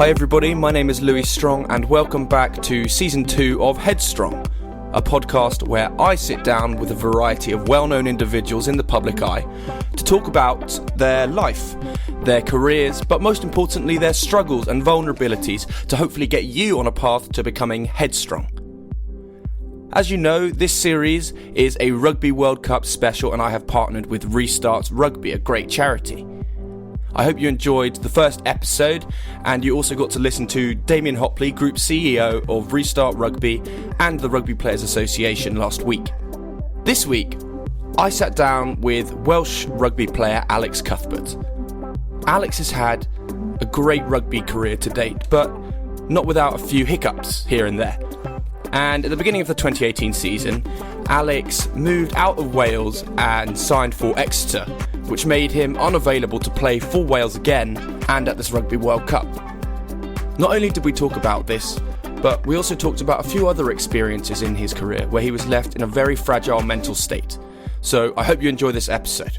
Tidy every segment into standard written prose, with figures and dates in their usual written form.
Hi everybody, my name is Louis Strong and welcome back to Season 2 of Headstrong, a podcast where I sit down with a variety of well-known individuals in the public eye to talk about their life, their careers, but most importantly their struggles and vulnerabilities to hopefully get you on a path to becoming headstrong. As you know, this series is a Rugby World Cup special and I have partnered with Restart Rugby, a great charity. I hope you enjoyed the first episode and you also got to listen to Damien Hopley, Group CEO of Restart Rugby and the Rugby Players Association last week. This week, I sat down with Welsh rugby player Alex Cuthbert. Alex has had a great rugby career to date, but not without a few hiccups here and there. And at the beginning of the 2018 season, Alex moved out of Wales and signed for Exeter, which made him unavailable to play for Wales again and at this Rugby World Cup. Not only did we talk about this, but we also talked about a few other experiences in his career where he was left in a very fragile mental state. So I hope you enjoy this episode.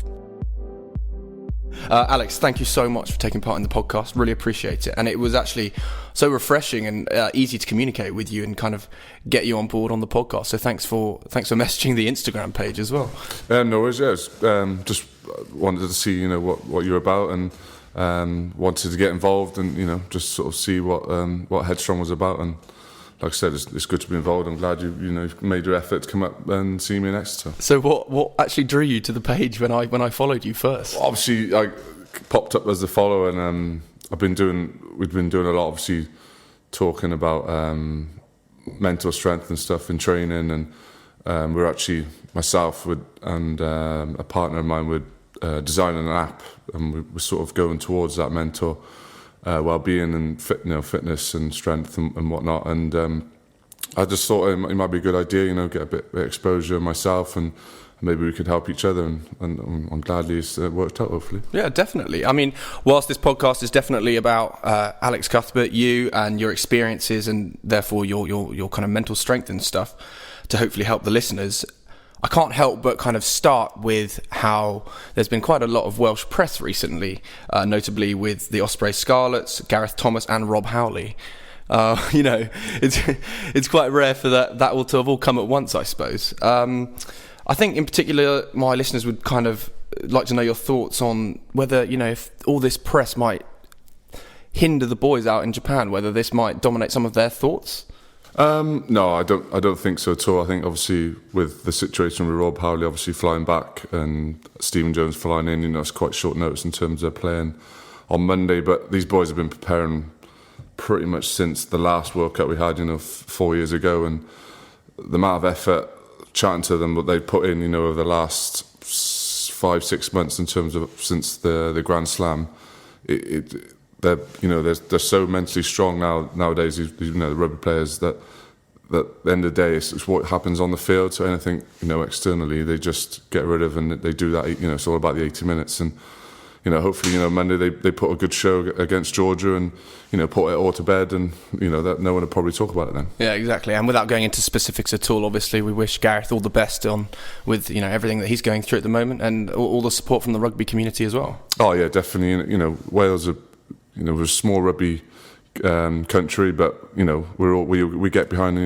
Alex, thank you so much for taking part in the podcast. Really appreciate it. And it was actually so refreshing and easy to communicate with you and kind of get you on board on the podcast. So thanks for messaging the Instagram page as well. No worries, yes. Just wanted to see, what you're about and wanted to get involved and, just sort of see what Headstrong was about. And like I said, it's good to be involved. I'm glad you made your effort to come up and see me in Exeter. So what actually drew you to the page when I followed you first? Obviously, I popped up as a follower, and we've been doing a lot. Obviously, talking about mental strength and stuff in training, and we're actually myself and a partner of mine were designing an app, and we're sort of going towards that mental well-being and fitness and strength and whatnot. And I just thought it might be a good idea, get a bit of exposure myself, and maybe we could help each other. And I'm gladly it's worked out, hopefully. Yeah, definitely. I mean, whilst this podcast is definitely about Alex Cuthbert, you and your experiences, and therefore your kind of mental strength and stuff, to hopefully help the listeners, I can't help but kind of start with how there's been quite a lot of Welsh press recently, notably with the Osprey Scarlets, Gareth Thomas and Rob Howley. It's quite rare for that all to have all come at once, I suppose. I think in particular my listeners would kind of like to know your thoughts on whether, if all this press might hinder the boys out in Japan, whether this might dominate some of their thoughts. No, I don't think so at all. I think obviously with the situation with Rob Howley obviously flying back and Stephen Jones flying in, it's quite short notice in terms of playing on Monday. But these boys have been preparing pretty much since the last World Cup we had, 4 years ago, and the amount of effort chatting to them, what they've put in, over the last 5-6 months in terms of since the Grand Slam, they're so mentally strong nowadays. The rugby players that at the end of the day, it's what happens on the field. So anything externally, they just get rid of, and they do that. It's all about the 80 minutes, and hopefully Monday they put a good show against Georgia and put it all to bed, and that no one will probably talk about it then. Yeah, exactly. And without going into specifics at all, obviously we wish Gareth all the best with everything that he's going through at the moment, and all the support from the rugby community as well. Oh yeah, definitely. Wales are. We're a small rugby country, but we get behind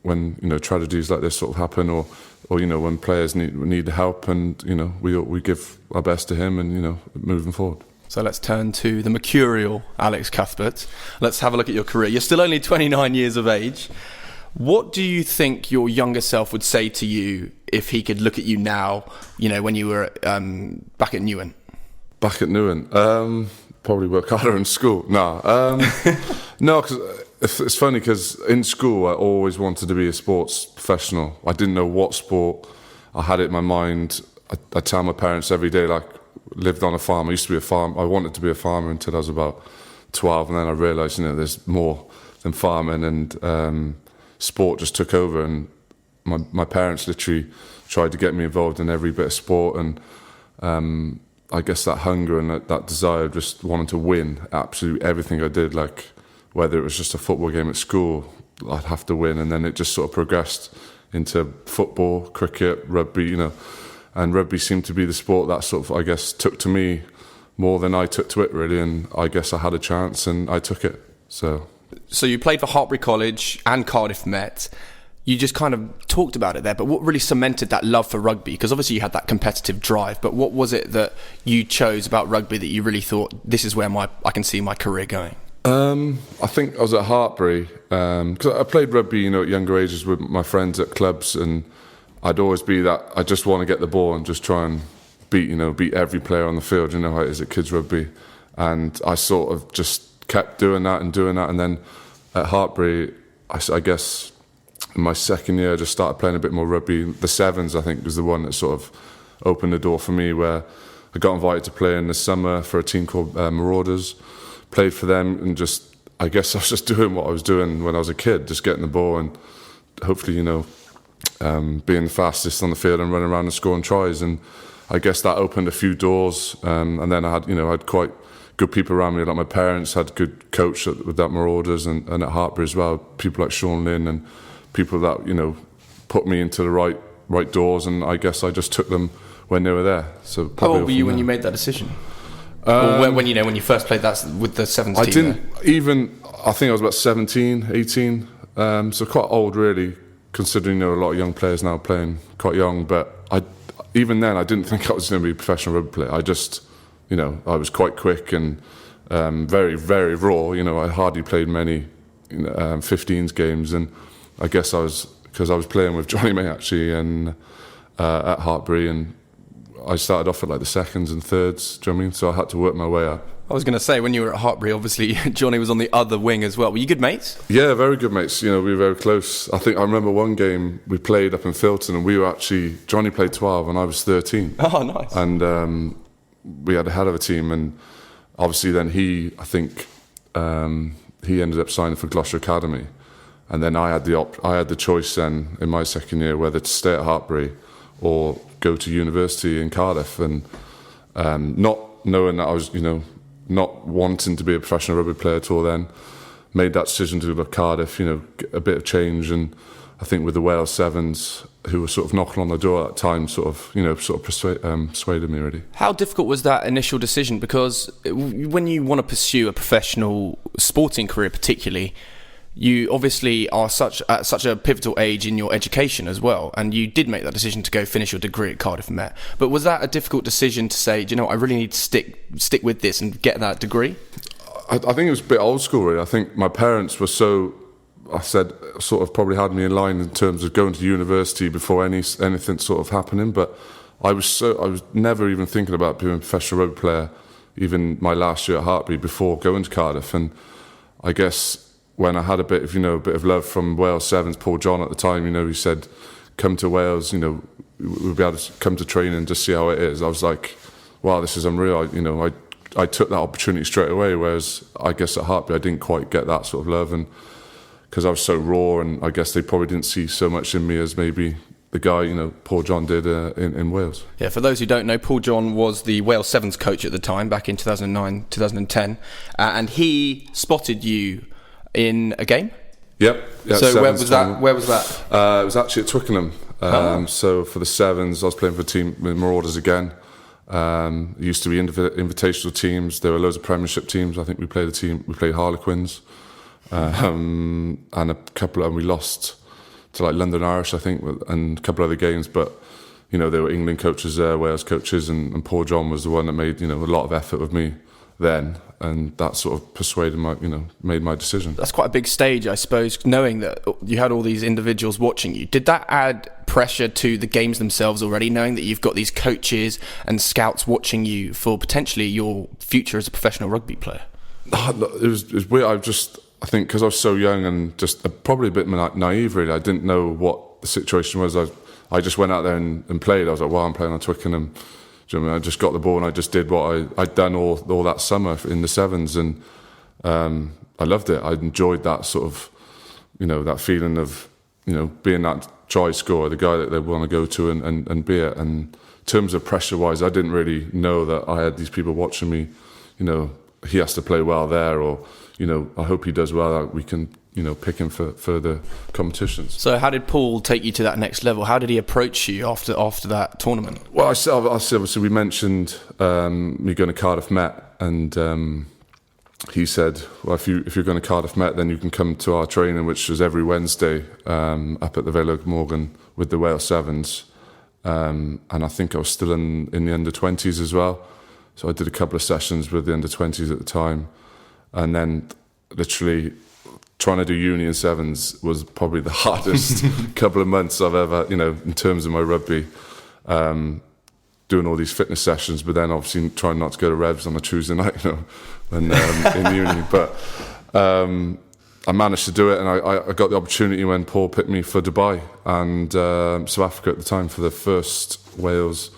when tragedies like this sort of happen, or when players need help, and we give our best to him, and moving forward. So let's turn to the mercurial Alex Cuthbert. Let's have a look at your career. You're still only 29 years of age. What do you think your younger self would say to you if he could look at you now? When you were back at Newen. Back at Newen. Probably work harder in school. No, because it's funny, because in school I always wanted to be a sports professional. I didn't know what sport. I had it in my mind. I tell my parents every day, lived on a farm. I used to be a farm. I wanted to be a farmer until I was about 12, and then I realised, there's more than farming, and sport just took over. And my parents literally tried to get me involved in every bit of sport, and I guess that hunger and that desire of just wanting to win absolutely everything I did, whether it was just a football game at school, I'd have to win. And then it just sort of progressed into football, cricket, rugby, and rugby seemed to be the sport that sort of, I guess, took to me more than I took to it, really. And I guess I had a chance and I took it. So you played for Hartpury College and Cardiff Met. You just kind of talked about it there, but what really cemented that love for rugby? Because obviously you had that competitive drive, but what was it that you chose about rugby that you really thought, this is where I can see my career going? I think I was at Hartpury because I played rugby, at younger ages with my friends at clubs, and I'd always be that I just want to get the ball and just try and beat every player on the field. You know how it is at kids rugby, and I sort of just kept doing that, and then at Hartpury, I guess in my second year I just started playing a bit more rugby. The sevens, I think, was the one that sort of opened the door for me, where I got invited to play in the summer for a team called Marauders. Played for them, and I guess I was just doing what I was doing when I was a kid, just getting the ball and hopefully, being the fastest on the field and running around and scoring tries. And I guess that opened a few doors. And then I had quite good people around me. Like my parents had a good coach with that Marauders and at Hartpury as well. People like Sean Lynn and people that put me into the right doors. And I guess I just took them when they were there. So how old were you when you made that decision? Or when you first played that with the sevens team? I think I was about 17, 18, so quite old really, considering a lot of young players now playing quite young, but even then I didn't think I was going to be a professional rugby player. I just, I was quite quick and very, very raw. I hardly played many 15s games, and I guess because I was playing with Johnny May actually and at Hartpury, and I started off at like the seconds and thirds, do you know what I mean? So I had to work my way up. I was going to say, when you were at Hartpury, obviously Johnny was on the other wing as well. Were you good mates? Yeah, very good mates. We were very close. I remember one game we played up in Filton, and Johnny played 12 and I was 13. Oh, nice. And we had a hell of a team, and obviously then he ended up signing for Gloucester Academy, and then I had the choice then in my second year whether to stay at Hartpury or go to university in Cardiff, and not knowing that I was, not wanting to be a professional rugby player at all then, made that decision to go to Cardiff, a bit of change. And I think with the Wales Sevens, who were sort of knocking on the door at that time, persuaded me really. How difficult was that initial decision? Because when you want to pursue a professional sporting career particularly, you obviously are at such a pivotal age in your education as well, and you did make that decision to go finish your degree at Cardiff Met. But was that a difficult decision to say, I really need to stick with this and get that degree? I think it was a bit old school really. I think my parents were sort of probably had me in line in terms of going to university before anything sort of happening. But I was never even thinking about being a professional rugby player, even my last year at Hartpury before going to Cardiff. And I guess when I had a bit of love from Wales Sevens, Paul John at the time, he said, come to Wales, we'll be able to come to training and just see how it is. I was like, wow, this is unreal. I took that opportunity straight away, whereas I guess at Hartpury I didn't quite get that sort of love, and because I was so raw, and I guess they probably didn't see so much in me as maybe the guy, Paul John did in Wales. Yeah, for those who don't know, Paul John was the Wales Sevens coach at the time, back in 2009, 2010, and he spotted you in a game? Yep. Yeah, so where was that? It was actually at Twickenham. So for the Sevens, I was playing for a team with Marauders again. It used to be invitational teams. There were loads of Premiership teams. I think we played Harlequins, and we lost to like London Irish, I think, and a couple of other games. But there were England coaches there, Wales coaches, and Paul John was the one that made a lot of effort with me then, and that sort of made my decision. That's quite a big stage, I suppose, knowing that you had all these individuals watching you. Did that add pressure to the games themselves already, knowing that you've got these coaches and scouts watching you for potentially your future as a professional rugby player? It was weird. I think because I was so young and just probably a bit naive really, I didn't know what the situation was. I just went out there and played. I was like, I'm playing on Twickenham. Do you know what I mean? I just got the ball and I just did what I'd done all that summer in the Sevens, and I loved it. I enjoyed that sort of, that feeling of, being that try scorer, the guy that they want to go to and be it. And in terms of pressure-wise, I didn't really know that I had these people watching me, he has to play well there, or, I hope he does well, that we can, pick him for further competitions. So how did Paul take you to that next level? How did he approach you after that tournament? Well, I said obviously we mentioned me going to Cardiff Met, and he said, well, if you're going to Cardiff Met, then you can come to our training, which was every Wednesday up at the Vale of Morgan with the Wales Sevens. And I think I was still in the under-20s as well. So I did a couple of sessions with the under-20s at the time. And then literally trying to do uni and sevens was probably the hardest couple of months I've ever, in terms of my rugby. Doing all these fitness sessions, but then obviously trying not to go to revs on a Tuesday night, when in uni. But I managed to do it, and I got the opportunity when Paul picked me for Dubai and South Africa at the time for the first Wales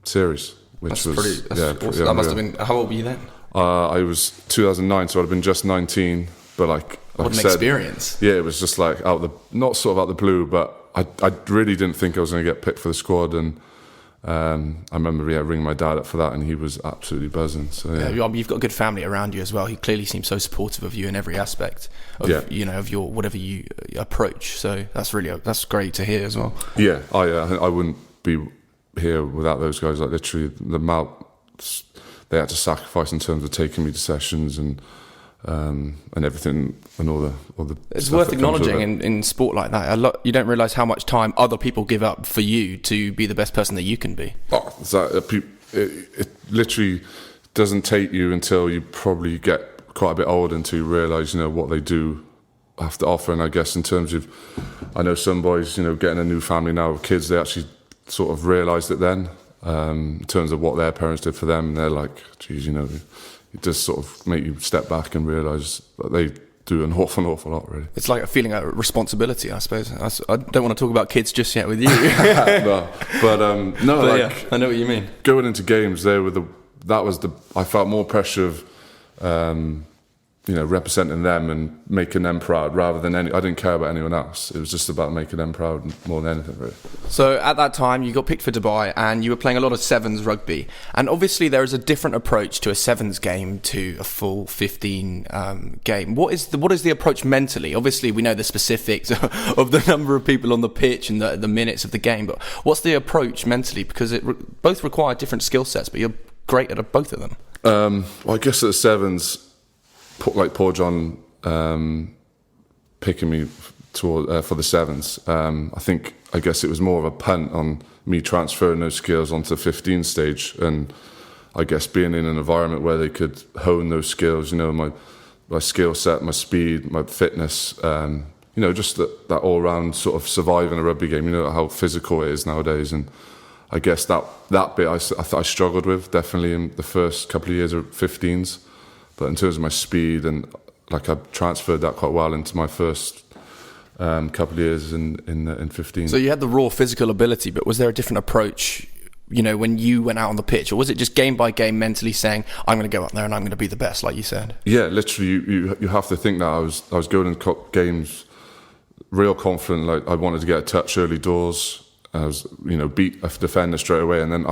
series, which That's was awesome. That must have been. How old were you then? I was 2009, so I'd have been just 19. But like what an I said, experience! Yeah, it was just like not sort of out the blue, but I really didn't think I was going to get picked for the squad. And I remember ringing my dad up for that, and he was absolutely buzzing. So you've got a good family around you as well. He clearly seems so supportive of you in every aspect of of your whatever you approach. So that's great to hear as well. Yeah, I wouldn't be here without those guys. Like literally, the amount they had to sacrifice in terms of taking me to sessions and everything and all the. It's worth acknowledging in sport like that. You don't realise how much time other people give up for you to be the best person that you can be. It literally doesn't take you until you probably get quite a bit older until you realise what they do have to offer. And I guess in terms of, I know some boys getting a new family now with kids, they actually sort of realised it then in terms of what their parents did for them. And they're like, geez, it does sort of make you step back and realise that they do an awful lot, really. It's like a feeling of responsibility, I suppose. I don't want to talk about kids just yet with you. I know what you mean. Going into games, I felt more pressure of, representing them and making them proud rather than I didn't care about anyone else. It was just about making them proud more than anything, really. So at that time, you got picked for Dubai and you were playing a lot of sevens rugby. And obviously there is a different approach to a sevens game to a full 15 game. What is the approach mentally? Obviously, we know the specifics of the number of people on the pitch and the minutes of the game. But what's the approach mentally? Because both require different skill sets, but you're great at both of them. Well, I guess at the sevens, like Paul John picking me for the sevens, I guess it was more of a punt on me transferring those skills onto the 15 stage, and I guess being in an environment where they could hone those skills, my skill set, my speed, my fitness, just that all-round sort of surviving a rugby game, how physical it is nowadays. And I guess that bit I struggled with definitely in the first couple of years of 15s. But in terms of my speed and I transferred that quite well into my first couple of years in 15. So you had the raw physical ability, but was there a different approach, when you went out on the pitch, or was it just game by game mentally saying, I'm going to go up there and I'm going to be the best, like you said? Yeah, literally, you have to think that I was going in games real confident, like I wanted to get a touch early doors. I was, beat a defender straight away, and then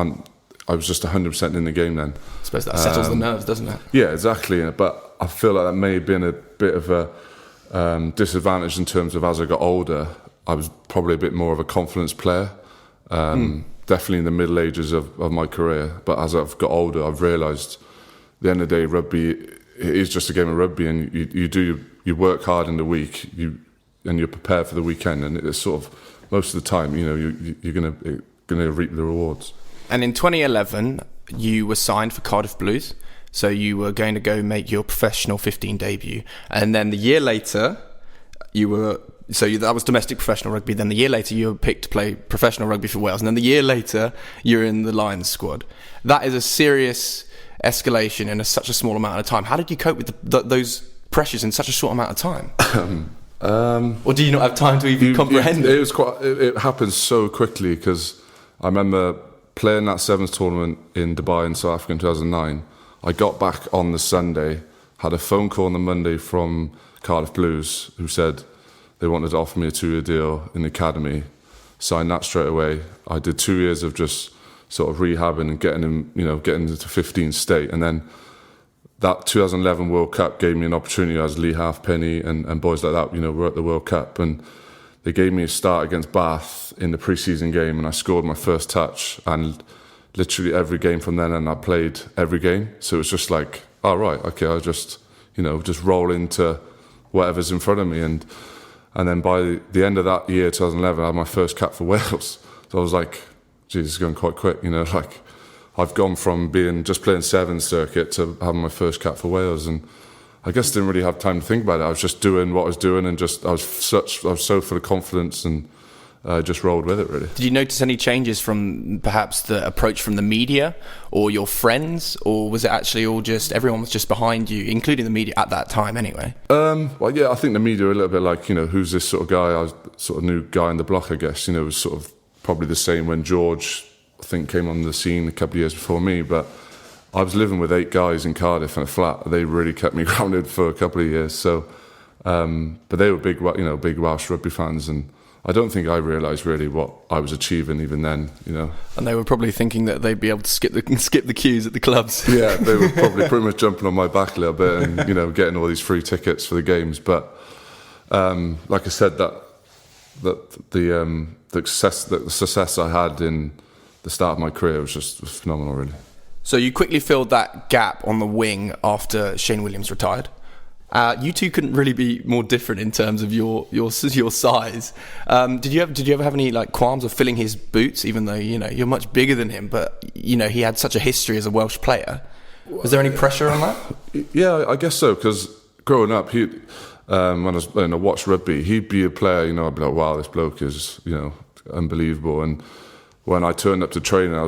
I was just 100% in the game then. I suppose that settles the nerves, doesn't it? Yeah, exactly. But I feel like that may have been a bit of a disadvantage in terms of as I got older, I was probably a bit more of a confidence player. Definitely in the middle ages of my career. But as I've got older, I've realised at the end of the day, rugby, it is just a game of rugby, and you work hard in the week, and you're prepared for the weekend, and it's sort of, most of the time, you're going to reap the rewards. And in 2011, you were signed for Cardiff Blues. So you were going to go make your professional 15 debut. And then the year later, that was domestic professional rugby. Then the year later, you were picked to play professional rugby for Wales. And then the year later, you're in the Lions squad. That is a serious escalation in such a small amount of time. How did you cope with those pressures in such a short amount of time? Or do you not have time to even comprehend it? It happened so quickly, because I remember playing that sevens tournament in Dubai in South Africa in 2009. I got back on the Sunday, had a phone call on the Monday from Cardiff Blues, who said they wanted to offer me a 2-year deal in the academy. Signed that straight away. I did 2 years of just sort of rehabbing and getting into 15 state. And then that 2011 World Cup gave me an opportunity as Lee Halfpenny and boys like that, were at the World Cup. And they gave me a start against Bath in the pre-season game, and I scored my first touch. And literally every game from then on, I played every game. So it was just like oh right, okay, I'll just roll into whatever's in front of me, and then by the end of that year, 2011, I had my first cap for Wales. So I was like, geez, it's going quite quick, like I've gone from just playing Sevens circuit to having my first cap for Wales, and I guess didn't really have time to think about it. I was just doing what I was doing, and I was so full of confidence, and just rolled with it, really. Did you notice any changes from perhaps the approach from the media or your friends, or was it actually all just everyone was just behind you, including the media at that time anyway? Well, yeah, I think the media were a little bit like, who's this sort of guy? I was sort of new guy in the block, I guess. It was sort of probably the same when George, I think, came on the scene a couple of years before me, but I was living with 8 guys in Cardiff in a flat. They really kept me grounded for a couple of years. So, but they were big Welsh rugby fans, and I don't think I realised really what I was achieving even then, And they were probably thinking that they'd be able to skip the queues at the clubs. Yeah, they were probably pretty much jumping on my back a little bit, and getting all these free tickets for the games. But like I said, that the success I had in the start of my career was just phenomenal, really. So you quickly filled that gap on the wing after Shane Williams retired. You two couldn't really be more different in terms of your size. Did you ever have any qualms of filling his boots, even though you're much bigger than him, but he had such a history as a Welsh player? Was there any pressure on that? Yeah, I guess so, because growing up, when I was playing watch rugby, he'd be a player. I'd be like, wow, this bloke is unbelievable. And when I turned up to training, I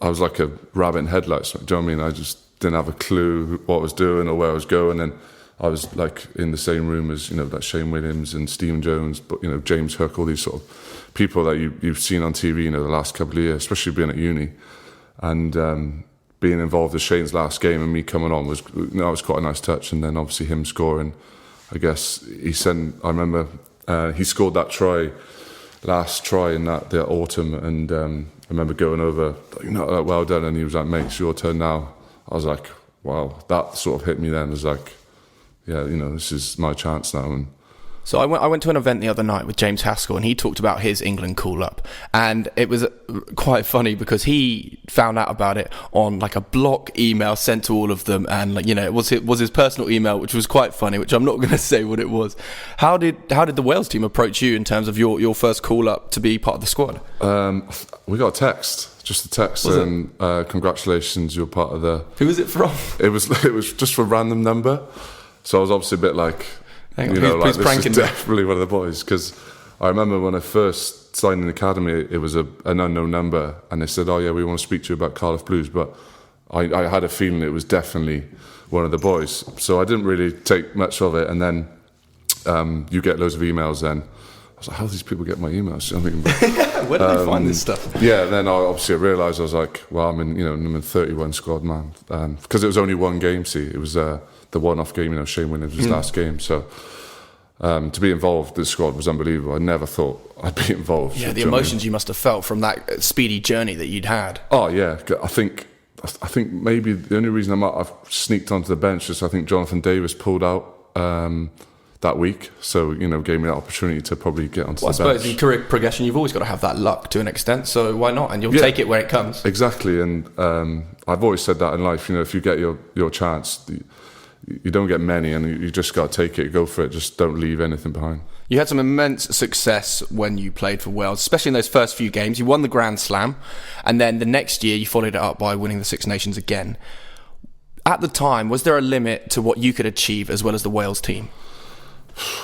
was like a rabbit in headlights. Do you know what I mean? I just didn't have a clue what I was doing or where I was going, and I was in the same room as like Shane Williams and Stephen Jones, but James Hook, all these sort of people that you've seen on TV the last couple of years, especially being at uni, and being involved in Shane's last game and me coming on was quite a nice touch. And then obviously him scoring, I guess I remember he scored that last try in the autumn, and I remember going over, well done, and he was like, mate, it's your turn now. I was like, wow, that sort of hit me then. It was like, yeah, this is my chance now. And so I went to an event the other night with James Haskell, and he talked about his England call-up, and it was quite funny because he found out about it on a block email sent to all of them, and it was his personal email, which was quite funny, which I'm not going to say what it was. How did the Wales team approach you in terms of your first call-up to be part of the squad? We got a text. Just a text, and congratulations, you're part of the... Who was it from? It was just for a random number. So I was obviously a bit like, who's this is definitely one of the boys. Because I remember when I first signed in the academy, it was an unknown number, and they said, oh yeah, we want to speak to you about Cardiff Blues. But I had a feeling it was definitely one of the boys. So I didn't really take much of it. And then you get loads of emails then. I was like, how do these people get my emails? Where do they find this stuff? Yeah, then I realised, I was like, well, I'm in 31 squad, man. Because it was only one game, see. It was the one-off game, Shane Williams' last game. So to be involved in the squad was unbelievable. I never thought I'd be involved. Yeah, the emotions you must have felt from that speedy journey that you'd had. Oh, yeah. I think maybe the only reason I've sneaked onto the bench is I think Jonathan Davis pulled out that week, so gave me that opportunity to probably get onto the bench. I suppose in career progression you've always got to have that luck to an extent, so why not? And you'll take it where it comes. Exactly, and I've always said that in life. If you get your chance, you don't get many, and you just got to take it, go for it. Just don't leave anything behind. You had some immense success when you played for Wales, especially in those first few games. You won the Grand Slam, and then the next year you followed it up by winning the Six Nations again. At the time, was there a limit to what you could achieve as well as the Wales team?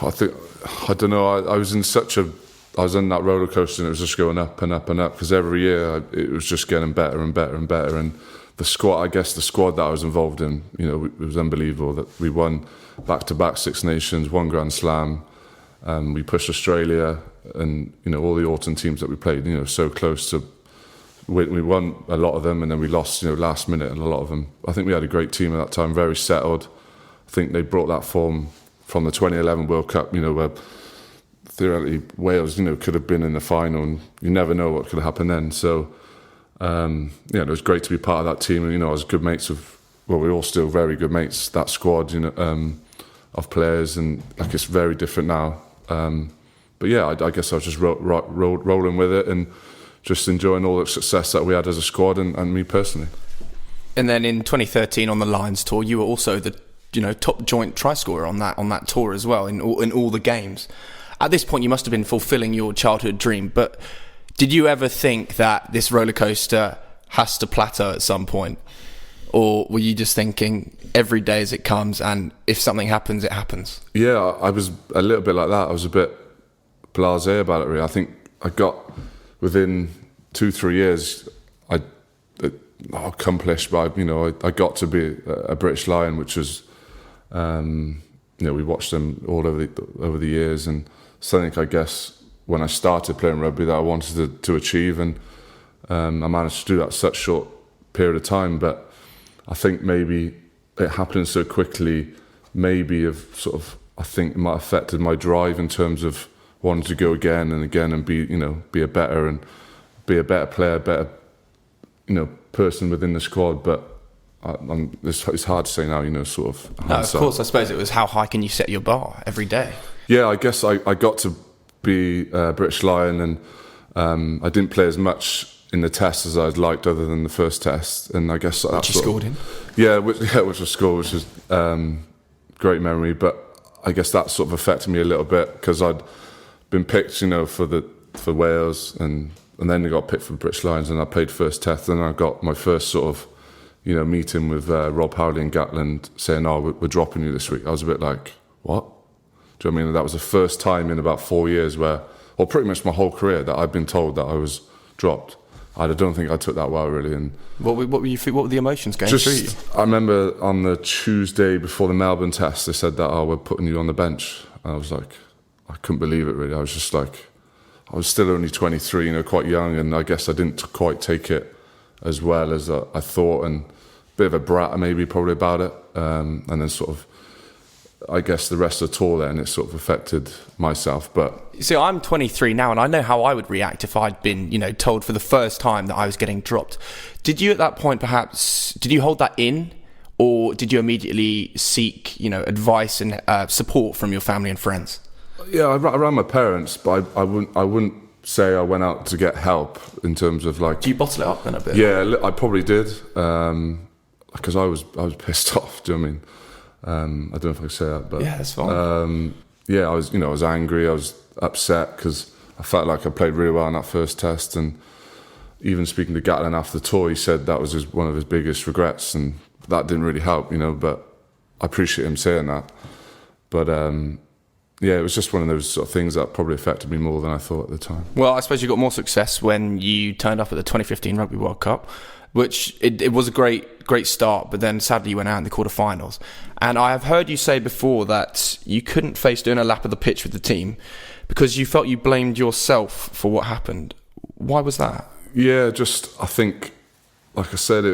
I don't know. I was in that roller coaster, and it was just going up and up and up, because every year it was just getting better and better and better. And the squad that I was involved in, it was unbelievable that we won back-to-back Six Nations, one Grand Slam. We pushed Australia and, all the autumn teams that we played, so close to... We won a lot of them, and then we lost, last minute in a lot of them. I think we had a great team at that time, very settled. I think they brought that form from the 2011 World Cup, where theoretically Wales, could have been in the final, and you never know what could have happened then. So, it was great to be part of that team, and I was good mates with. Well, we're all still very good mates. That squad, of players, and it's very different now. But yeah, I guess I was just rolling with it and just enjoying all the success that we had as a squad, and me personally. And then in 2013 on the Lions tour, you were also the top joint try scorer on that tour as well in all the games. At this point, you must have been fulfilling your childhood dream. But did you ever think that this roller coaster has to plateau at some point, or were you just thinking every day as it comes, and if something happens, it happens? Yeah, I was a little bit like that. I was a bit blasé about it, really. I think I got within 2-3 years, accomplished by, I got to be a British Lion, which was, we watched them all over the years, and something, I guess, when I started playing rugby that I wanted to achieve, and I managed to do that in such a short period of time. But I think maybe it happening so quickly, I think it might have affected my drive in terms of wanting to go again and again and be a better player, better, person within the squad. But it's hard to say now, sort of. No, of course, I suppose it was how high can you set your bar every day? Yeah, I guess I got to be a British Lion, and I didn't play as much in the test as I'd liked, other than the first test, and I guess that's which you scored in. Which was scored, which was great memory. But I guess that sort of affected me a little bit because I'd been picked, for Wales, and then I got picked for the British Lions, and I played first test, and I got my first sort of meeting with Rob Howley and Gatland saying, "Oh, we're dropping you this week." I was a bit like, "What?" Do you know what I mean? That was the first time in about 4 years or pretty much my whole career, that I've been told that I was dropped. I don't think I took that well, really. And what were the emotions going through you? I remember on the Tuesday before the Melbourne test, they said that, "Oh, we're putting you on the bench." And I was like, I couldn't believe it, really. I was just like, I was still only 23, quite young, and I guess I didn't quite take it as well as I thought, and a bit of a brat maybe probably about it. And then sort of, I guess the rest of the tour then, it sort of affected myself. But see, I'm 23 now, and I know how I would react if I'd been, told for the first time that I was getting dropped. Did you at that point did you hold that in, or did you immediately seek, advice and support from your family and friends? Yeah, around my parents, but I wouldn't say I went out to get help in terms of like. Do you bottle it up then a bit? Yeah, I probably did, because I was pissed off. Do you know what I mean? I don't know if I can say that, but yeah, that's fine. I was angry. I was upset because I felt like I played really well in that first test, and even speaking to Gatland after the tour, he said that was one of his biggest regrets, and that didn't really help, But I appreciate him saying that. But it was just one of those sort of things that probably affected me more than I thought at the time. Well, I suppose you got more success when you turned up at the 2015 Rugby World Cup, which it was a great start, but then sadly you went out in the quarterfinals. And I have heard you say before that you couldn't face doing a lap of the pitch with the team because you felt you blamed yourself for what happened. Why was that? Yeah, I think, like I said,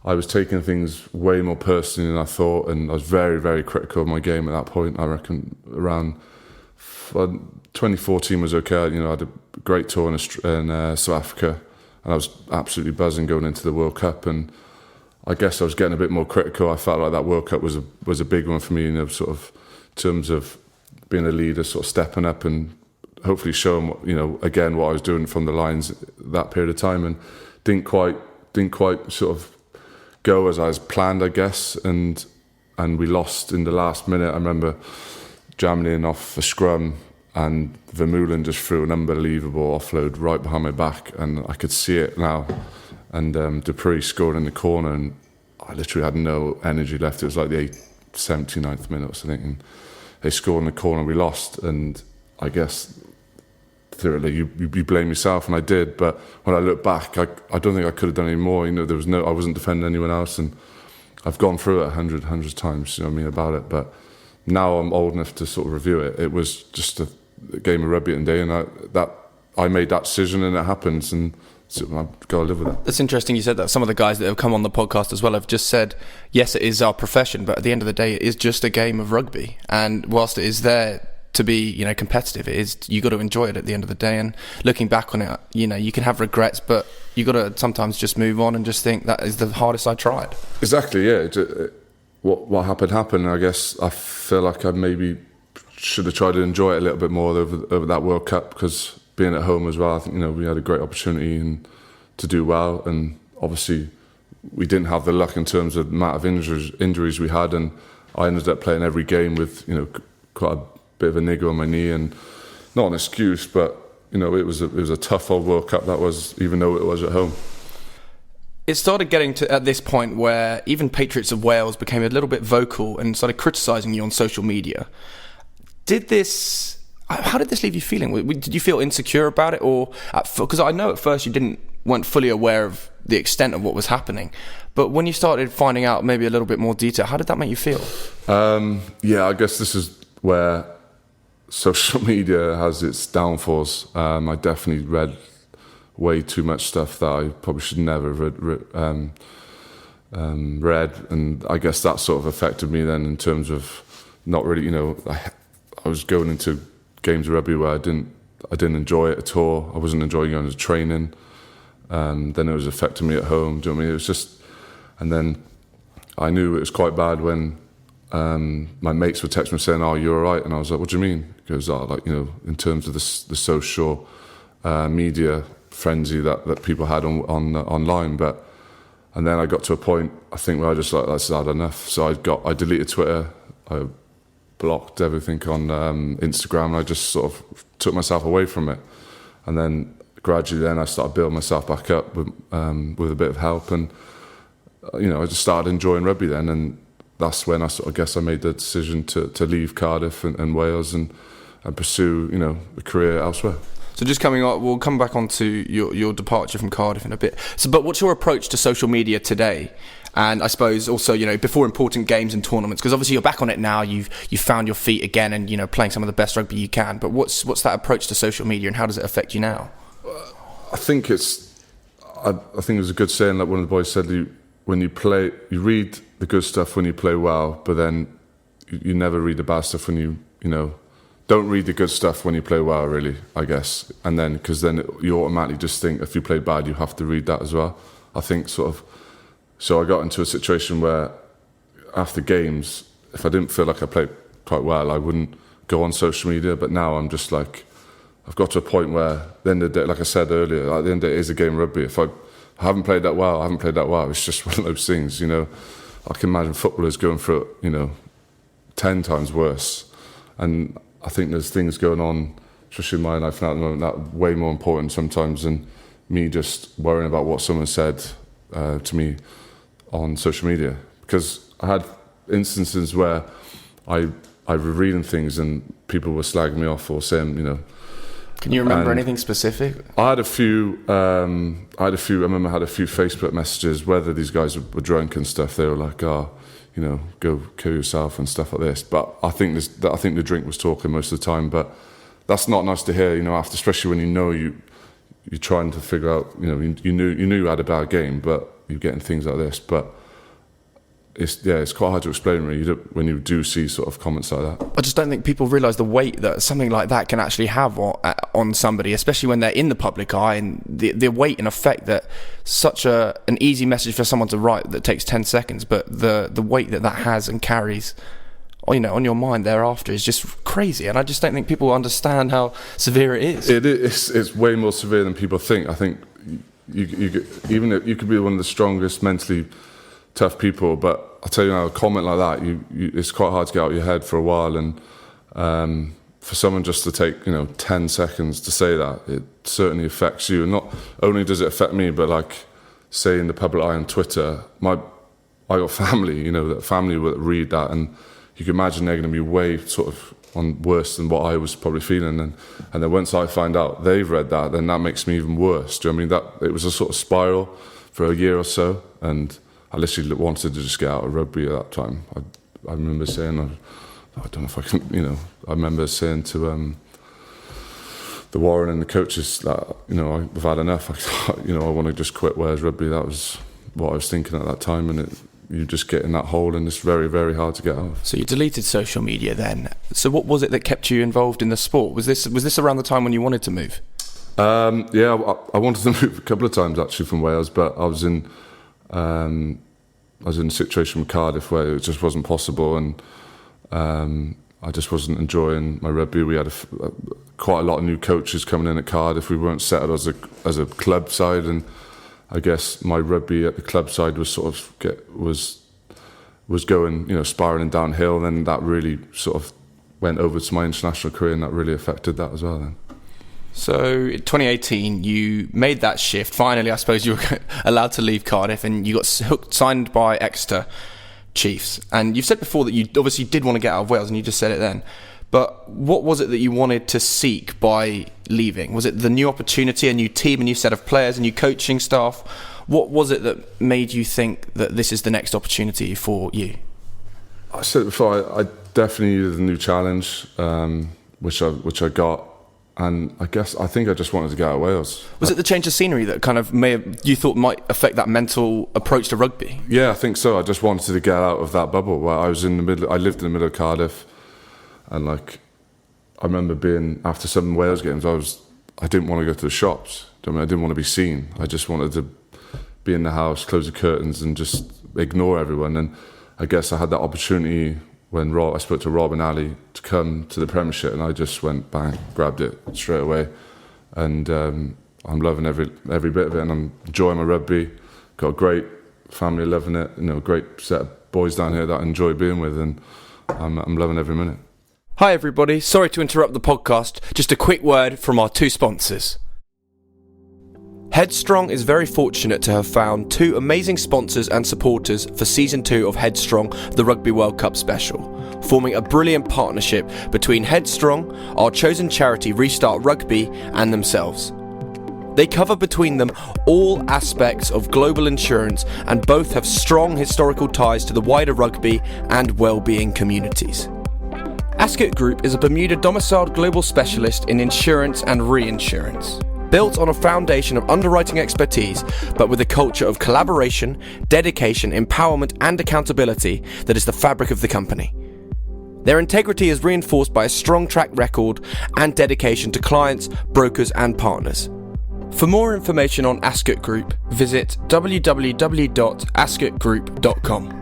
I was taking things way more personally than I thought, and I was very, very critical of my game at that point. I reckon around 2014 was okay. I had a great tour in South Africa, and I was absolutely buzzing going into the World Cup. And I guess I was getting a bit more critical. I felt like that World Cup was a big one for me, sort of in terms of being a leader, sort of stepping up and hopefully showing, again what I was doing from the Lions that period of time, and didn't quite sort of go as I was planned, I guess, and we lost in the last minute. I remember jamming in off a scrum, and Vermeulen just threw an unbelievable offload right behind my back, and I could see it now. And Dupree scored in the corner, and I literally had no energy left. It was like the 79th minute or something, and they scored in the corner, and we lost. And I guess theoretically you blame yourself, and I did. But when I look back, I don't think I could have done any more. I wasn't defending anyone else, and I've gone through it 100 times. About it. But now I'm old enough to sort of review it. It was just a game of rugby at the day, and I made that decision, and it happens, and so I've got to live with that. That's interesting you said that. Some of the guys that have come on the podcast as well have just said, yes, it is our profession, but at the end of the day, it is just a game of rugby. And whilst it is there to be, competitive, it is, you got to enjoy it at the end of the day. And looking back on it, you can have regrets, but you got to sometimes just move on and just think that is the hardest I tried. Exactly, yeah. What happened. I guess I feel like I maybe should have tried to enjoy it a little bit more over that World Cup, because being at home as well, I think we had a great opportunity to do well, and obviously we didn't have the luck in terms of the amount of injuries we had, and I ended up playing every game with quite a bit of a niggle on my knee, and not an excuse, but it was a tough old World Cup that was, even though it was at home. It started getting to at this point where even Patriots of Wales became a little bit vocal and started criticising you on social media. How did this leave you feeling? Did you feel insecure about it, or because I know at first you weren't fully aware of the extent of what was happening, but when you started finding out maybe a little bit more detail, how did that make you feel? I guess this is where social media has its downfalls. I definitely read way too much stuff that I probably should never have read, and I guess that sort of affected me then in terms of not really, I was going into games of rugby where I didn't enjoy it at all. I wasn't enjoying going to training. Then it was affecting me at home. Do you know what I mean? It was just, and then I knew it was quite bad when my mates would text me saying, "Oh, you're all right," and I was like, "What do you mean?" Because in terms of the social media frenzy that people had online, and then I got to a point, I think, where I just that's had enough. So I deleted Twitter, I blocked everything on Instagram, and I just sort of took myself away from it. And then gradually, I started building myself back up with a bit of help, and I just started enjoying rugby then, and that's when I made the decision to leave Cardiff and Wales and pursue a career elsewhere. So just coming on, we'll come back onto your departure from Cardiff in a bit. So, but what's your approach to social media today? And I suppose also, before important games and tournaments, because obviously you're back on it now, you've found your feet again, and playing some of the best rugby you can. But what's that approach to social media, and how does it affect you now? I think it was a good saying that one of the boys said, when you play, you read the good stuff when you play well, but then you never read the bad stuff when you don't read the good stuff when you play well, really, I guess. And then, because then you automatically just think if you play bad, you have to read that as well. I think so I got into a situation where after games, if I didn't feel like I played quite well, I wouldn't go on social media. But now I'm just like, I've got to a point where at the end of the day, like I said earlier, at the end of the day, it is a game of rugby. If I haven't played that well, It's just one of those things, I can imagine footballers going through it, 10 times worse. And I think there's things going on, especially in my life now at the moment, that are way more important sometimes than me just worrying about what someone said to me on social media. Because I had instances where I was reading things and people were slagging me off or saying, Can you remember anything specific? I had a few. I remember I had a few Facebook messages. Whether these guys were drunk and stuff, they were like, go kill yourself and stuff like this. But I think the drink was talking most of the time. But that's not nice to hear, after, especially when you're trying to figure out, you knew you had a bad game, but you're getting things like this. But it's quite hard to explain really when you do see sort of comments like that. I just don't think people realise the weight that something like that can actually have on somebody, especially when they're in the public eye, and the weight and effect that such an easy message for someone to write that takes 10 seconds, but the weight that has and carries on your mind thereafter is just crazy. And I just don't think people understand how severe it is. It's way more severe than people think. I think you could be one of the strongest mentally tough people, but I tell you now, a comment like that, it's quite hard to get out of your head for a while, and for someone just to take 10 seconds to say that, it certainly affects you. And not only does it affect me, but like say in the public eye on Twitter, I got family, that family will read that, and you can imagine they're going to be way sort of on worse than what I was probably feeling, and then once I find out they've read that, then that makes me even worse. Do you know what I mean? That it was a sort of spiral for a year or so, and I literally wanted to just get out of rugby at that time. I remember saying, I don't know if I can, I remember saying to the Warren and the coaches that, I've had enough. I want to just quit Wales rugby. That was what I was thinking at that time, and you just get in that hole, and it's very, very hard to get out of. So you deleted social media then. So what was it that kept you involved in the sport? Was this around the time when you wanted to move? Yeah, I wanted to move a couple of times actually from Wales, but I was in a situation with Cardiff where it just wasn't possible, and I just wasn't enjoying my rugby. We had quite a lot of new coaches coming in at Cardiff. We weren't settled as a club side, and I guess my rugby at the club side was sort of was going, spiraling downhill. And then that really sort of went over to my international career, and that really affected that as well then. So in 2018, you made that shift. Finally, I suppose you were allowed to leave Cardiff, and you got signed by Exeter Chiefs. And you've said before that you obviously did want to get out of Wales, and you just said it then. But what was it that you wanted to seek by leaving? Was it the new opportunity, a new team, a new set of players, a new coaching staff? What was it that made you think that this is the next opportunity for you? I said it before, I definitely needed a new challenge, which I got. And I think I just wanted to get out of Wales. Was it the change of scenery that kind of you thought might affect that mental approach to rugby? Yeah, I think so. I just wanted to get out of that bubble where I lived in the middle of Cardiff, and I remember being after 7 Wales games, I didn't want to go to the shops. I didn't want to be seen. I just wanted to be in the house, close the curtains, and just ignore everyone. And I guess I had that opportunity when I spoke to Rob and Ali to come to the Premiership, and I just went bang, grabbed it straight away, and I'm loving every bit of it, and I'm enjoying my rugby. Got a great family loving it, great set of boys down here that I enjoy being with, and I'm loving every minute. Hi everybody, sorry to interrupt the podcast. Just a quick word from our 2 sponsors. Headstrong is very fortunate to have found 2 amazing sponsors and supporters for Season 2 of Headstrong, the Rugby World Cup special, forming a brilliant partnership between Headstrong, our chosen charity Restart Rugby, and themselves. They cover between them all aspects of global insurance, and both have strong historical ties to the wider rugby and well-being communities. Ascot Group is a Bermuda-domiciled global specialist in insurance and reinsurance. Built on a foundation of underwriting expertise, but with a culture of collaboration, dedication, empowerment, and accountability that is the fabric of the company. Their integrity is reinforced by a strong track record and dedication to clients, brokers, and partners. For more information on Ascot Group, visit www.ascotgroup.com.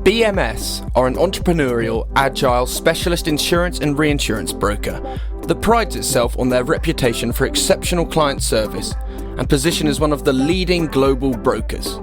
BMS are an entrepreneurial, agile, specialist insurance and reinsurance broker that prides itself on their reputation for exceptional client service and position as one of the leading global brokers.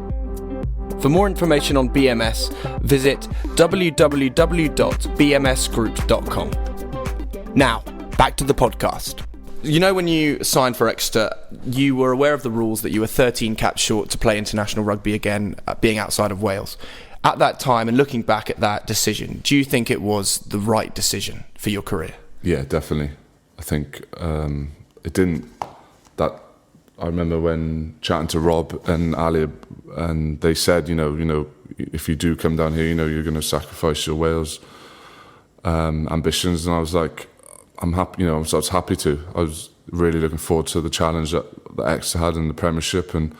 For more information on BMS, visit www.bmsgroup.com. Now, back to the podcast. When you signed for Exeter, you were aware of the rules that you were 13 caps short to play international rugby again, being outside of Wales. At that time, and looking back at that decision, do you think it was the right decision for your career? Yeah, definitely. I think it didn't. I remember when chatting to Rob and Ali, and they said, if you do come down here, you're going to sacrifice your Wales ambitions, and I was like, I'm happy. I was happy to. I was really looking forward to the challenge that Exeter had in the Premiership, and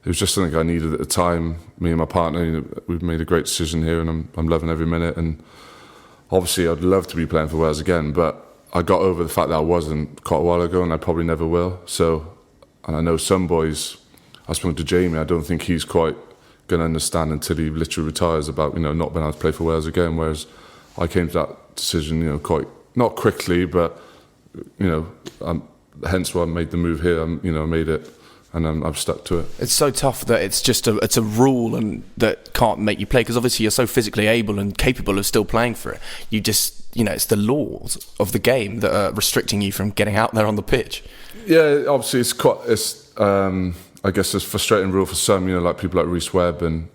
it was just something I needed at the time. Me and my partner, we've made a great decision here, and I'm loving every minute. And obviously, I'd love to be playing for Wales again, but I got over the fact that I wasn't quite a while ago, and I probably never will. So, and I know some boys. I spoke to Jamie. I don't think he's quite going to understand until he literally retires about not being able to play for Wales again. Whereas I came to that decision, quite not quickly, but hence why I made the move here. I made it. And I've stuck to it. It's so tough that it's a rule and that can't make you play, because obviously you're so physically able and capable of still playing for it. You just it's the laws of the game that are restricting you from getting out there on the pitch. Yeah, obviously it's I guess it's a frustrating rule for some, like people like Rhys Webb and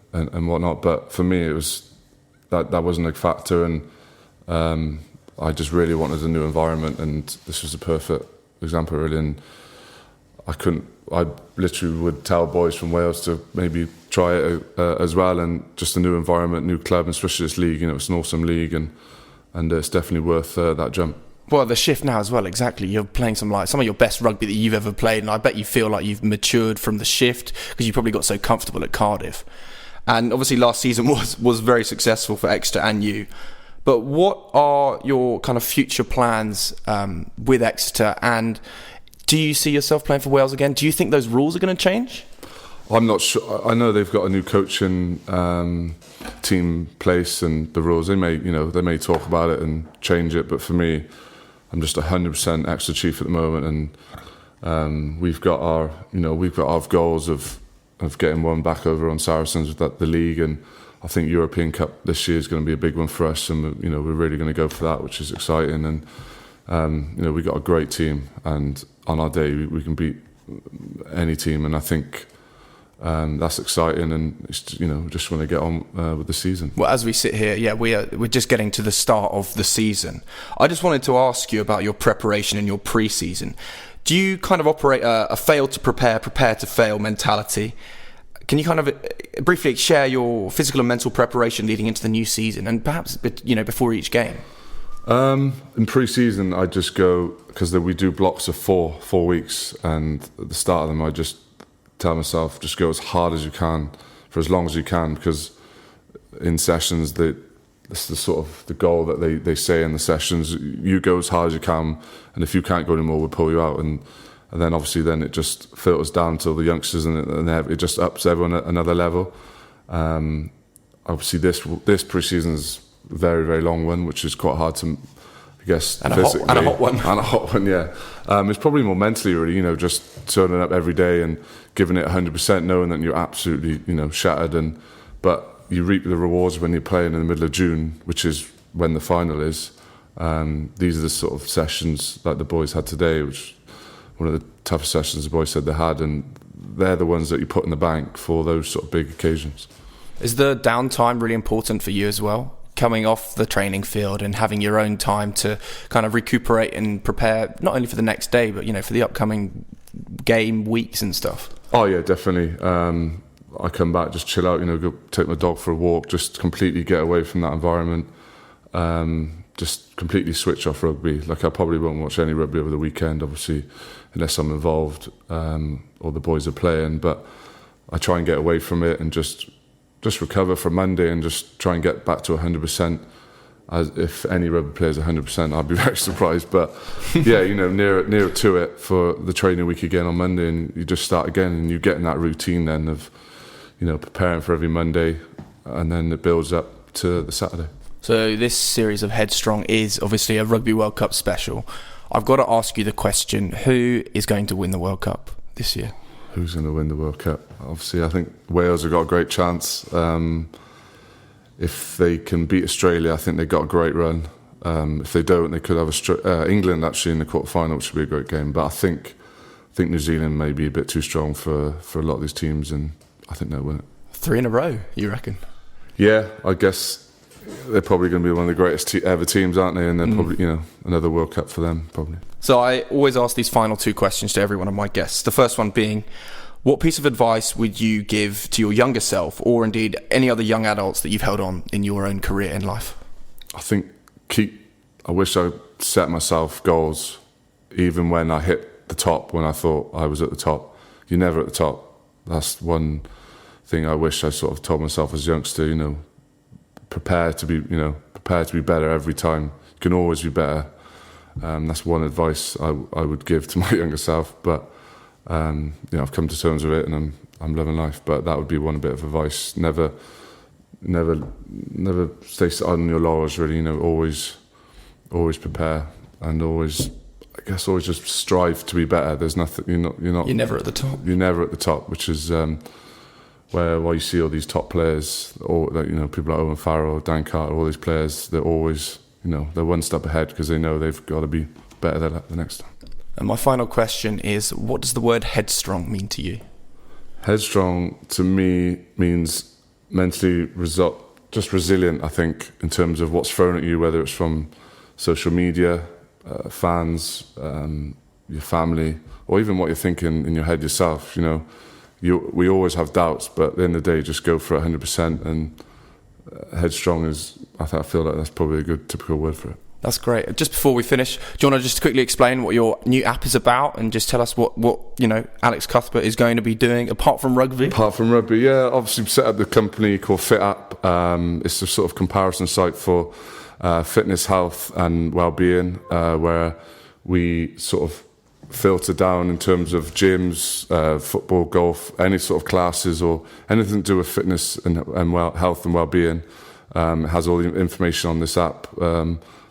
whatnot. But for me, it was that wasn't a factor, and I just really wanted a new environment, and this was a perfect example, really. And I literally would tell boys from Wales to maybe try it as well, and just a new environment, new club, and especially this league. It's an awesome league, and it's definitely worth that jump. Well, the shift now as well, exactly. You're playing some of your best rugby that you've ever played, and I bet you feel like you've matured from the shift because you probably got so comfortable at Cardiff. And obviously last season was very successful for Exeter and you. But what are your kind of future plans with Exeter, and do you see yourself playing for Wales again? Do you think those rules are going to change? I'm not sure. I know they've got a new coaching team place, and the rules they may talk about it and change it. But for me, I'm just 100% Exeter chief at the moment, and we've got our goals of of getting one back over on Saracens with the league, and I think European Cup this year is going to be a big one for us, and we're really going to go for that, which is exciting. And we got a great team, and on our day we can beat any team, and I think that's exciting, and just want to get on with the season. Well, as we sit here, we're just getting to the start of the season. I just wanted to ask you about your preparation in your pre-season. Do you kind of operate a fail to prepare to fail mentality? Can you kind of briefly share your physical and mental preparation leading into the new season, and perhaps before each game? In pre-season, I just go, because we do blocks of four weeks, and at the start of them, I just tell myself, just go as hard as you can for as long as you can, because in sessions, this is sort of the goal that they say in the sessions. You go as hard as you can, and if you can't go anymore, we'll pull you out. And then obviously it just filters down to the youngsters, and it just ups everyone at another level. Obviously, this pre-season's a very, very long one, which is quite hard to, I guess, and a hot one. And a hot one, yeah. It's probably more mentally, really, just turning up every day and giving it 100%, knowing that you're absolutely, shattered. But you reap the rewards when you're playing in the middle of June, which is when the final is. These are the sort of sessions like the boys had today, which one of the toughest sessions the boys said they had, and they're the ones that you put in the bank for those sort of big occasions. Is the downtime really important for you as well? Coming off the training field and having your own time to kind of recuperate and prepare, not only for the next day, but for the upcoming game weeks and stuff? Oh yeah, definitely. I come back, just chill out, go take my dog for a walk, just completely get away from that environment, just completely switch off rugby. Like, I probably won't watch any rugby over the weekend, obviously, unless I'm involved or the boys are playing, but I try and get away from it and just recover from Monday and just try and get back to 100%. As if any rugby player's 100%, I'd be very surprised. But yeah, nearer to it for the training week again on Monday, and you just start again, and you get in that routine then of preparing for every Monday, and then it builds up to the Saturday. So this series of Headstrong is obviously a Rugby World Cup special. I've got to ask you the question: who is going to win the World Cup this year? Who's going to win the World Cup? Obviously, I think Wales have got a great chance. If they can beat Australia, I think they've got a great run. If they don't, they could have England actually in the quarterfinal, which would be a great game. But I think New Zealand may be a bit too strong for a lot of these teams, and I think they'll win it. 3 in a row, you reckon? Yeah, I guess they're probably going to be one of the greatest ever teams, aren't they? And they're probably, another World Cup for them, probably. So I always ask these final 2 questions to every one of my guests. The first one being, what piece of advice would you give to your younger self, or indeed any other young adults that you've held on in your own career in life? I think I wish I set myself goals, even when I hit the top, when I thought I was at the top. You're never at the top. That's one thing I wish I sort of told myself as a youngster, prepare to be better every time. You can always be better. That's one advice I would give to my younger self. But I've come to terms with it, and I'm loving life. But that would be one bit of advice. Never stay on your laurels. Really, always prepare, and always just strive to be better. There's nothing. You're never at the top. You're never at the top, which is where you see all these top players, or people like Owen Farrell, Dan Carter, all these players. They're always they're one step ahead because they know they've got to be better the next time. And my final question is, what does the word headstrong mean to you? Headstrong to me means mentally just resilient, I think, in terms of what's thrown at you, whether it's from social media, fans, your family, or even what you're thinking in your head yourself. We always have doubts, but at the end of the day, just go for it 100%. And headstrong I feel like that's probably a good typical word for it. That's great. Just before we finish, do you want to just quickly explain what your new app is about, and just tell us what Alex Cuthbert is going to be doing apart from rugby? Apart from rugby, yeah. Obviously, we set up the company called Fit App. It's a sort of comparison site for fitness, health, and well-being, where we sort of filter down in terms of gyms, football, golf, any sort of classes or anything to do with fitness and health and well-being. It has all the information on this app.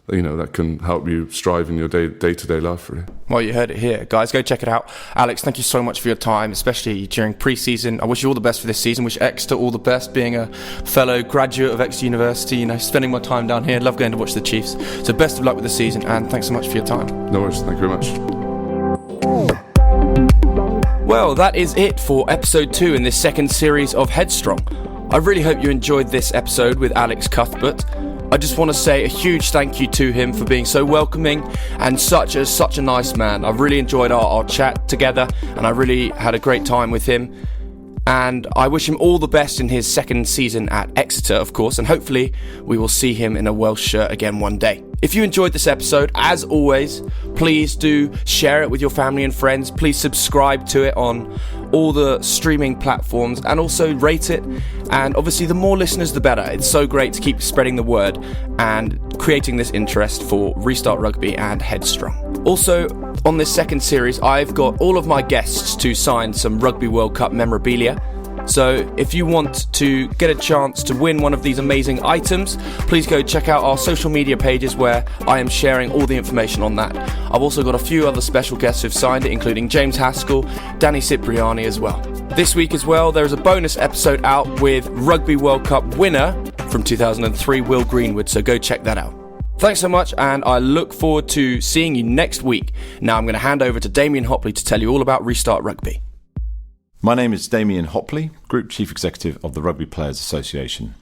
that can help you strive in your day-to-day life, really. Well, you heard it here. Guys, go check it out. Alex, thank you so much for your time, especially during pre-season. I wish you all the best for this season. Wish Exeter all the best, being a fellow graduate of Exeter University, spending my time down here. Love going to watch the Chiefs. So best of luck with the season, and thanks so much for your time. No worries. Thank you very much. Well, that is it for episode 2 in this second series of Headstrong. I really hope you enjoyed this episode with Alex Cuthbert. I just want to say a huge thank you to him for being so welcoming and such a nice man. I've really enjoyed our chat together, and I really had a great time with him. And I wish him all the best in his second season at Exeter, of course, and hopefully we will see him in a Welsh shirt again one day. If you enjoyed this episode, as always, please do share it with your family and friends. Please subscribe to it on all the streaming platforms and also rate it. And obviously, the more listeners, the better. It's so great to keep spreading the word and creating this interest for Restart Rugby and Headstrong. Also, on this second series, I've got all of my guests to sign some Rugby World Cup memorabilia. So if you want to get a chance to win one of these amazing items, please go check out our social media pages where I am sharing all the information on that. I've also got a few other special guests who've signed it, including James Haskell, Danny Cipriani as well. This week as well, there is a bonus episode out with Rugby World Cup winner from 2003, Will Greenwood, so go check that out. Thanks so much, and I look forward to seeing you next week. Now I'm going to hand over to Damien Hopley to tell you all about Restart Rugby. My name is Damien Hopley, Group Chief Executive of the Rugby Players Association.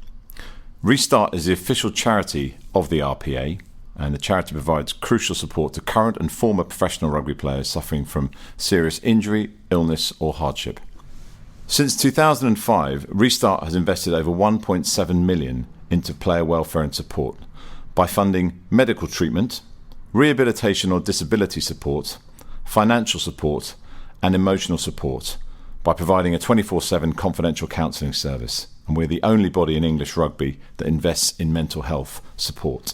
Restart is the official charity of the RPA, and the charity provides crucial support to current and former professional rugby players suffering from serious injury, illness or hardship. Since 2005, Restart has invested over 1.7 million into player welfare and support by funding medical treatment, rehabilitation or disability support, financial support and emotional support, by providing a 24/7 confidential counselling service, and we're the only body in English rugby that invests in mental health support.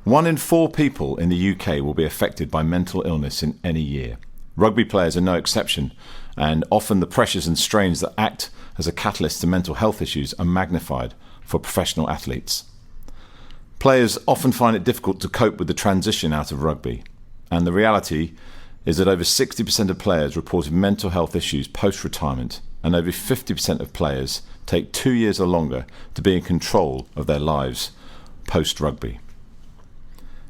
1 in 4 people in the UK will be affected by mental illness in any year. Rugby players are no exception, and often the pressures and strains that act as a catalyst to mental health issues are magnified for professional athletes. Players often find it difficult to cope with the transition out of rugby, and the reality is that over 60% of players reported mental health issues post-retirement, and over 50% of players take 2 years or longer to be in control of their lives post-rugby.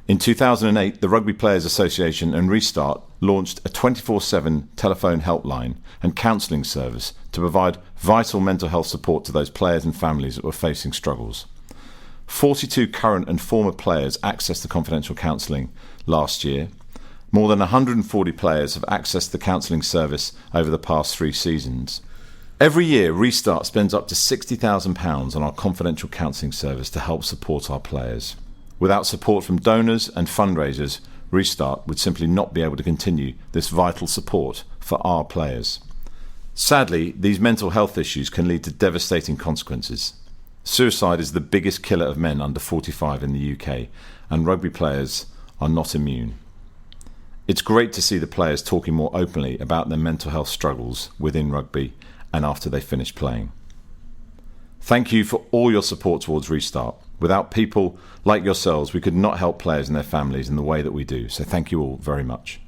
In 2008, the Rugby Players Association and Restart launched a 24/7 telephone helpline and counselling service to provide vital mental health support to those players and families that were facing struggles. 42 current and former players accessed the confidential counselling last year. More than 140 players have accessed the counselling service over the past 3 seasons. Every year, Restart spends up to £60,000 on our confidential counselling service to help support our players. Without support from donors and fundraisers, Restart would simply not be able to continue this vital support for our players. Sadly, these mental health issues can lead to devastating consequences. Suicide is the biggest killer of men under 45 in the UK, and rugby players are not immune. It's great to see the players talking more openly about their mental health struggles within rugby and after they finish playing. Thank you for all your support towards Restart. Without people like yourselves, we could not help players and their families in the way that we do. So thank you all very much.